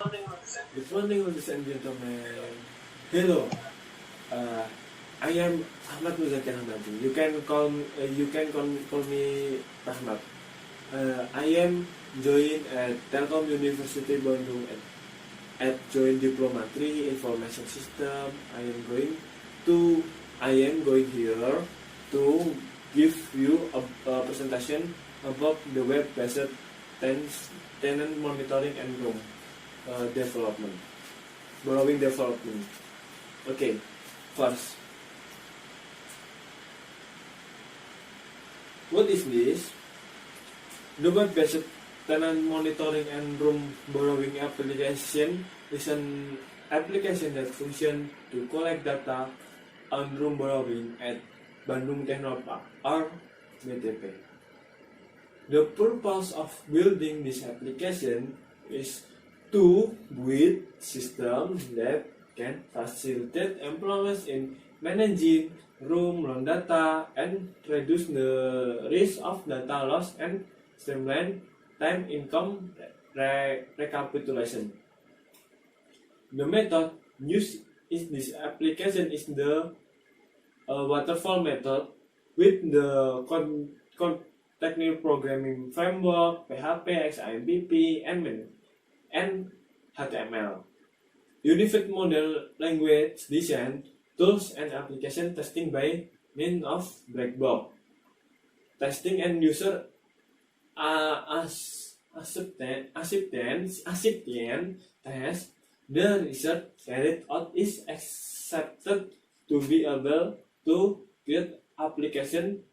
Good morning, ladies and gentlemen. Hello, uh, I am Ahmad Mudzakir. You can call me Ahmad. I am joined at Telkom University Bandung at joint Diploma 3 Information System. I am going here to give you a presentation about the web-based tenant monitoring and room borrowing development. Okay, first, what is this? The web-based tenant monitoring and room borrowing application is an application that functions to collect data on room borrowing at Bandung Technopark or BTP. The purpose of building this application is to build systems that can facilitate employees in managing room loan data and reduce the risk of data loss and streamline time income recapitulation. The method used in this application is the waterfall method with the technical programming framework PHP, XMPP, and HTML. Unified Model Language Design Tools and Application Testing by means of black box testing and user acceptance test. The result carried out is accepted to be able to create application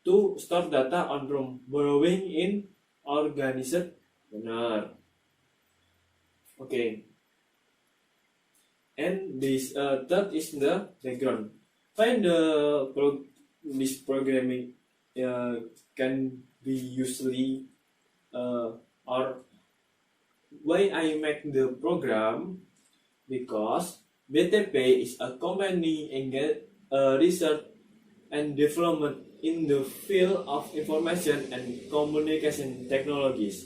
to store data on room borrowing in organized manner. Okay, and this that is the background. Find this programming can be usually or why I make the program, because BTP is a company engaged research and development in the field of information and communication technologies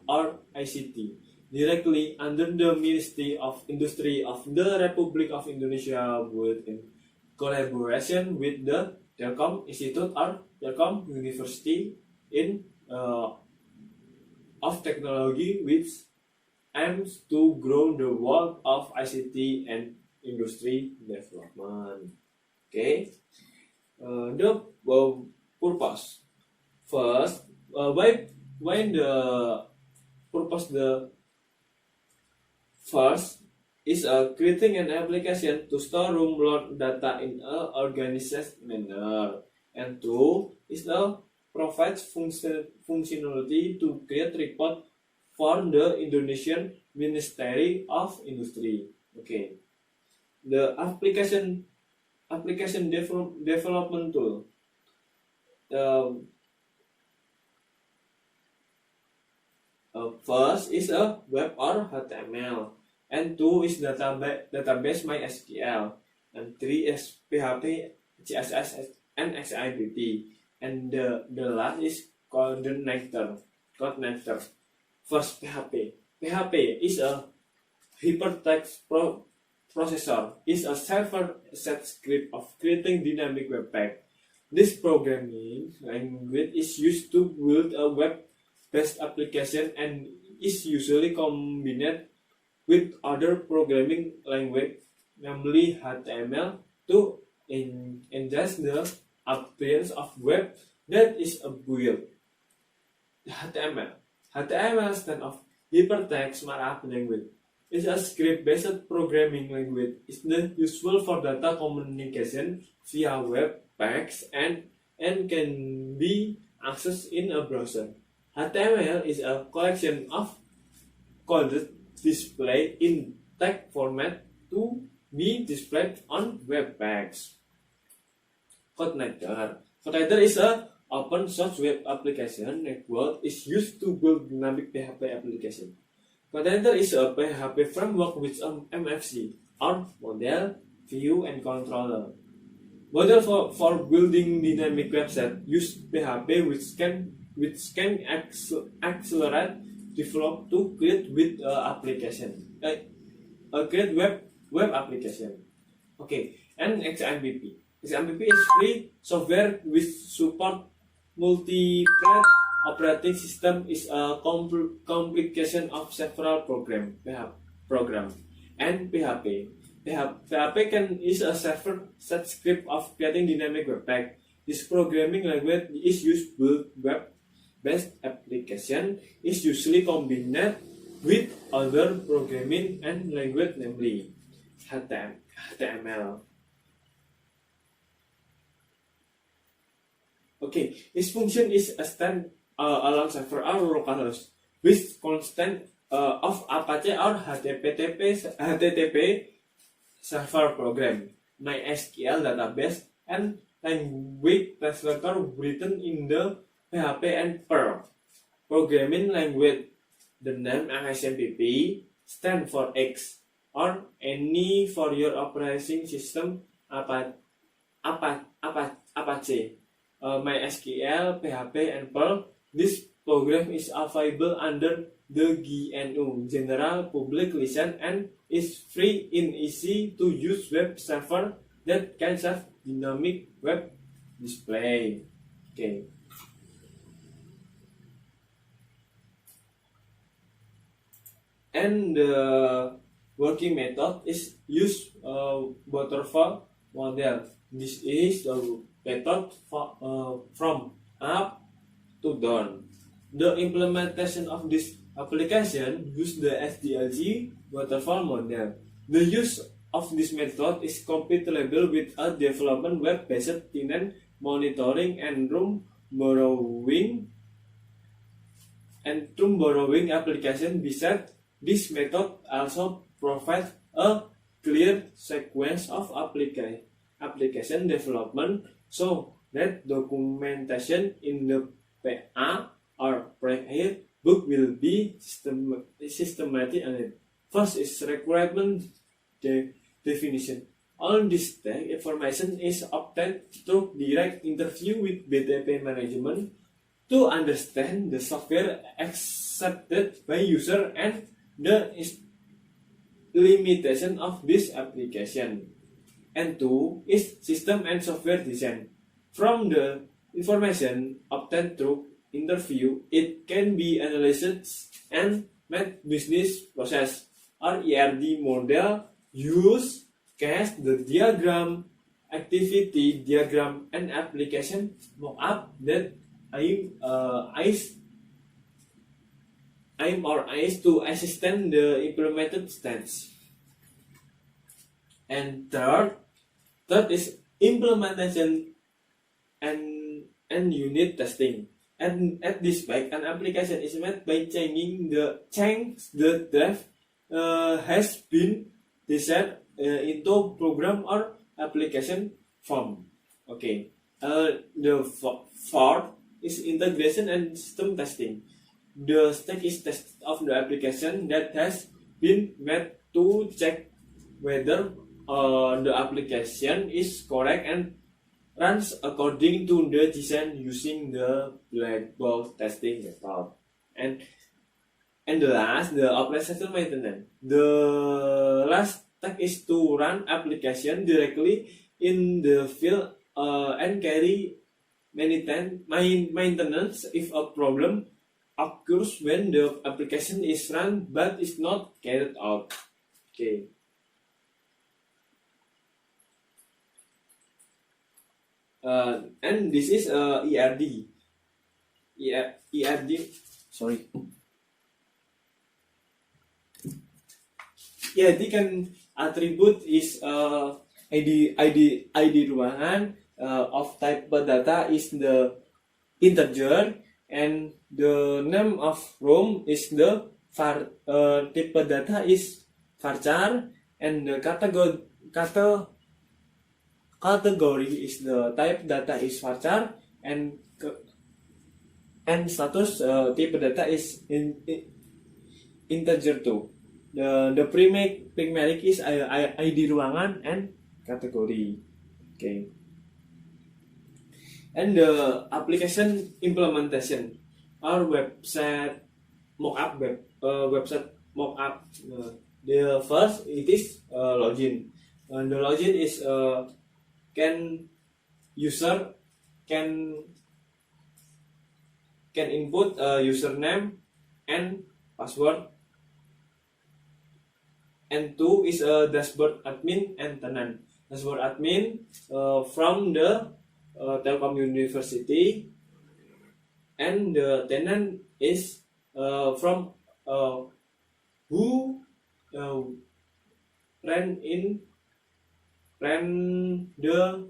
or ICT, directly under the Ministry of Industry of the Republic of Indonesia, with in collaboration with the Telkom Institute or Telkom University in of Technology, which aims to grow the world of ICT and industry development. Okay, the purpose. First, why the purpose? The first is creating an application to store room loan data in an organized manner, and two is provides functionality to create report for the Indonesian Ministry of Industry. Okay, the application development tool. First is a web or HTML, and two is database MySQL, and three is PHP, CSS, and XMPP, and the last is coordinator. First, PHP. PHP is a hypertext processor. Is a server-side script of creating dynamic web page. This programming language is used to build a web-based application and is usually combined with other programming language, namely HTML, to enhance the appearance of web that is a build. HTML stands for Hypertext Markup Language. Is a script-based programming language. It's useful for data communication via web pages and can be accessed in a browser. HTML is a collection of code displayed in text format to be displayed on web pages. Coordinator is a open source web application network is used to build dynamic PHP application. Coordinator is a PHP framework with MFC or model, view, and controller. Model for building dynamic website use PHP which can accelerate developed to create with application, create web application. Okay, and XMPP. XMPP is free software with support multi-thread operating system. Is a complication of several program and PHP. PHP is a server set script of creating dynamic web page. This programming language is used to build web-based application. Is usually combined with other programming and language, namely HTML. Okay, its function is a stand along server or local host with constant of Apache or HTTP server program, MySQL database, and language translator written in the PHP and Perl programming language. The name XMPP stands for X or any for your operating system Apache, MySQL, PHP, and Perl. This program is available under the GNU General Public License and is free and easy to use web server that can serve dynamic web display. Okay. And the working method is use waterfall model. This is the method from up to down. The implementation of this application use the SDLC waterfall model. The use of this method is compatible with a development web-based tenant monitoring and room borrowing application. Besides, this method also provides a clear sequence of application development so that documentation in the PA or project book will be systematic. And first is requirement definition. All this information is obtained through direct interview with BTP management to understand the software accepted by user and the limitation of this application. And two is system and software design. From the information obtained through interview, it can be analyzed and made business process or ERD model, use case the diagram, activity diagram, and application mockup that aim to assistant the implemented stage. And third is implementation and unit testing. And at this point, an application is made by changing the draft has been designed into program or application form. Okay. The fourth is integration and system testing. The stage is test of the application that has been made to check whether the application is correct and runs according to the design using the black box testing method. And the last, the operational maintenance. The last step is to run application directly in the field and carry maintenance if a problem occurs when the application is run but is not carried out. Okay. And this is ERD. Sorry. ERD can attribute is ID ruangan of type data is the integer, and the name of room is the type data is varchar, and the category is the type data is varchar, and status type data is integer too. The primary is ID ruangan and category. Okay. And the application implementation or website mockup website mockup. The first it is login. And the login is can user can input username and password. And two is dashboard admin and tenant. Dashboard admin from the Telkom University, and the tenant is from who rent the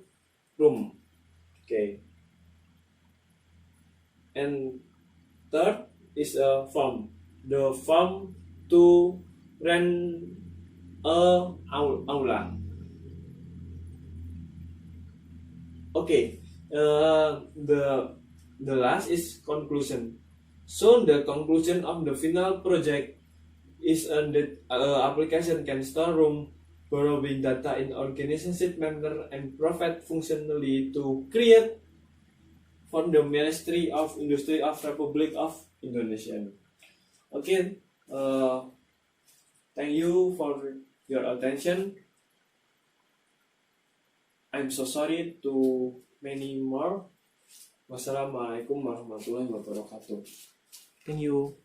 room. Okay. And third is a form. The form to rent a aula. Okay. The last is conclusion. So the conclusion of the final project is that application can store room borrowing data in organization manner and provide functionally to create for the Ministry of Industry of Republic of Indonesia. Okay, thank you for your attention. I'm so sorry to many more. Wassalamualaikum warahmatullahi wabarakatuh. Thank you.